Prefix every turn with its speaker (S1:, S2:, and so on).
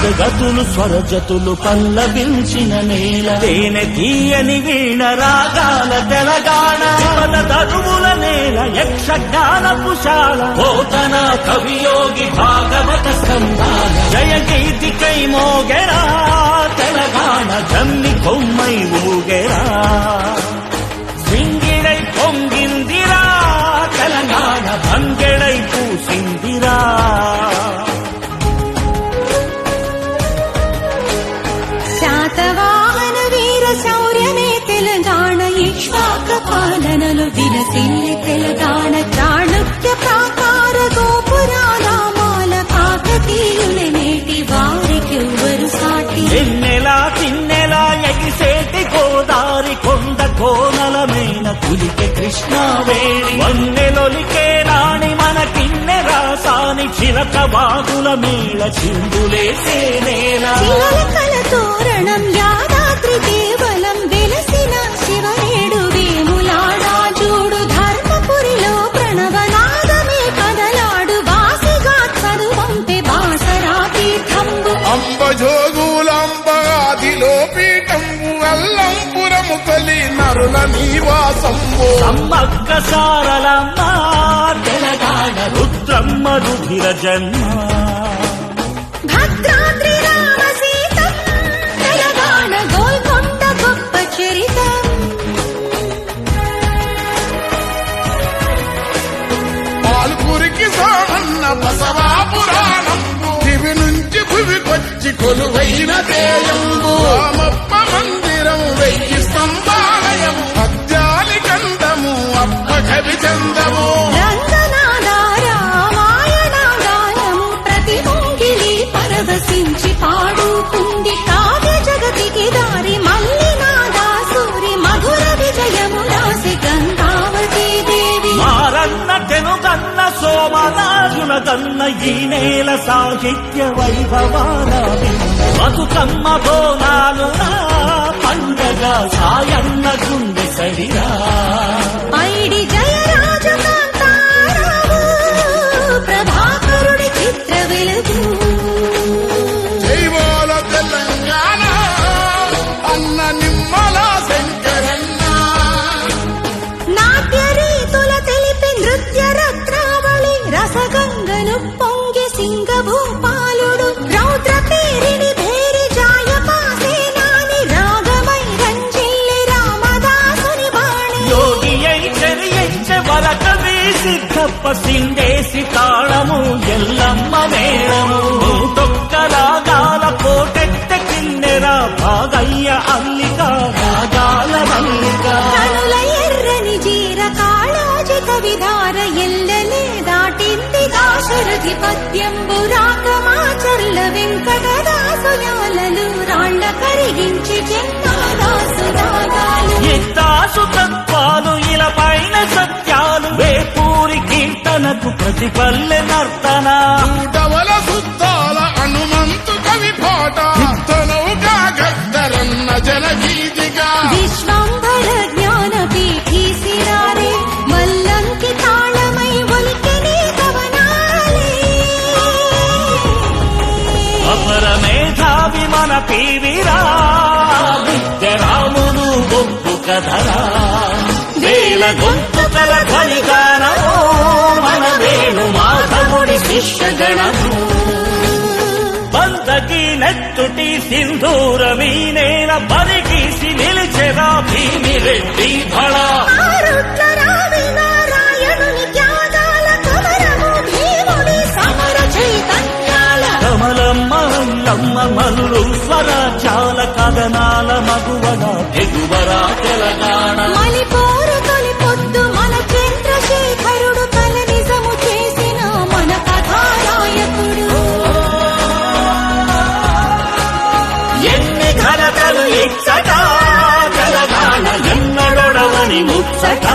S1: పదగతులు స్వరజతులు పల్లవించిన నేల తేనె తీయని వీణ రాగాల తెలంగాణ పద తరువుల నేల యక్షగానపుశాల పోతన కవియోగి భాగవత స్కంధాల జయ గీతికై మోగెరా తెలంగాణ జమ్మి కొమ్మై ఊగెరా సింగిడై పొంగిందిరా తెలంగాణ బంగెడై పూసిందిరా
S2: శాతవాహన వీర శౌర్యమే తెలంగాణ ఇక్ష్వాక పాలనలు విలసిల్లి తెలంగాణ చాణుక్య ప్రాకార గోపురాల కాకతీయుల నేటి వారికి ఎవరు సాటి
S1: ఎన్నెలా తిన్నెలా ఎగిసేటి గోదారి కొండ కోనలమైన కులికే కృష్ణావేణి వన్నెలొలికే రాణి మన కిన్నె రాసాని చిలక బాగుల మేళ చిందులేసే నేల
S2: కల తోరణం యాదాద్రి దేవలం వెలసిన శివనేడు వేములాడా చూడు ధర్మపురిలో ప్రణవనాదమే కదలాడు వాసిగా చదువంపే బాసరా తీర్థంబు
S3: అంబజోగులంబాదిలో పీఠంబు అల్లంపురము కలి నరుల నివాసంబు
S1: సమ్మక్క సారలమ్మ తెలంగాణ రుద్రమ్మ రుధిర జన్మ
S2: భద్రాద్రి రామ సీతం తెలంగాణ గోల్కొండ గొప్ప చరితం
S3: పాల్పురికి సామన్న బసవా పురాణంబు దివి నుంచి భువికొచ్చి కొలువైన దేయంబు రామప్ప మందిరం వెయ్యి స్తంభాలయం పద్యాలి కందము అప్ప కవి చందము
S2: రంగనాద రామాయణ గానము ప్రతి ముంగిలి పరవశించి పాడుకుంది కావ్య జగతికి దారి మల్లినాదా సూరి మధుర విజయము రాసి గంగావతీ దేవి
S1: మారన్న తెనుగన్న సోమరాజుల గన్న ఈ నేల సాహిత్య వైభవాల బతుకమ్మ బోనాలు పండగ సాయన్న గుండె సడిరా
S2: ఐడి జయరాజు కాంతారావు ప్రభాకరుడి చిత్ర వెలుగు
S3: జైవాల తెలంగాణ అన్న నిమ్మల శంకరన్న
S2: నాట్య రీతుల తెలిపి నృత్య రత్నావళి రసగంగను పొంగి సింగభూపాలుడు రౌద్ర పేరిని భేరి జాయపాసేనాని రాగమై రంజిల్లి రామదాసుని బాణి
S1: యోగి అయి చెరియించే వరకవి సిద్ధప్ప సిండేసి తాళము ఎల్లమ్మ మేళము తొక్క రాగాల కోటెట్ట కిన్నెరా భాగయ్య అల్లిక రాగాల మల్లిక
S2: కనుల ఎర్రని జీర కాళోజిత విధార ఎల్లలే దాటింది దాశరథి పద్యంబు రాకమాచర్ల వెంకటదాసుయాలలు రాళ్ల కరిగించి చెన్నాదాసు రాగాలు
S1: ఎత్తాసు తత్వాలు ఇలా పైన సత్యాలు వేపూరి కీర్తనకు ప్రతిపల్లె నర్తన
S3: డవల సుద్దాల హనుమంతు కవి పాట యుద్ధనౌగా గద్దరన్న జనగీతిగా
S2: విశ్వంభర జ్ఞాన పీఠీ సిరారే మల్లంకి తాళమై ఒలికెనే కవనాలే
S1: అపర మేధావి మన పీవిరా విద్యరాములు గొప్పు కథరా వేల గొంతుకల ధ్వనిగానము మన వేణు మాధవుడి శిష్యగణము బందకి నెత్తుటి సింధూరమీ నేల బరిగీసి నిలిచెరా భీమిరెడ్డి భళ
S2: ఆరుట్ల రావి నారాయణుని త్యాగాల కమరము భీముడి సమర చైతన్యాల
S1: కమలమ్మ అల్లమ్మ మల్లు స్వరాచాల కథనాల మగువల తెగువరా తెలంగాణ
S2: మలిపోరు తొలి పొద్దు మన చంద్రశేఖరుడు కల నిజము చేసిన మన కథానాయకుడు
S1: ఎన్ని ఘనతలు ఇచ్చట తెలంగాణ ఎన్నడొడవని ముచ్చట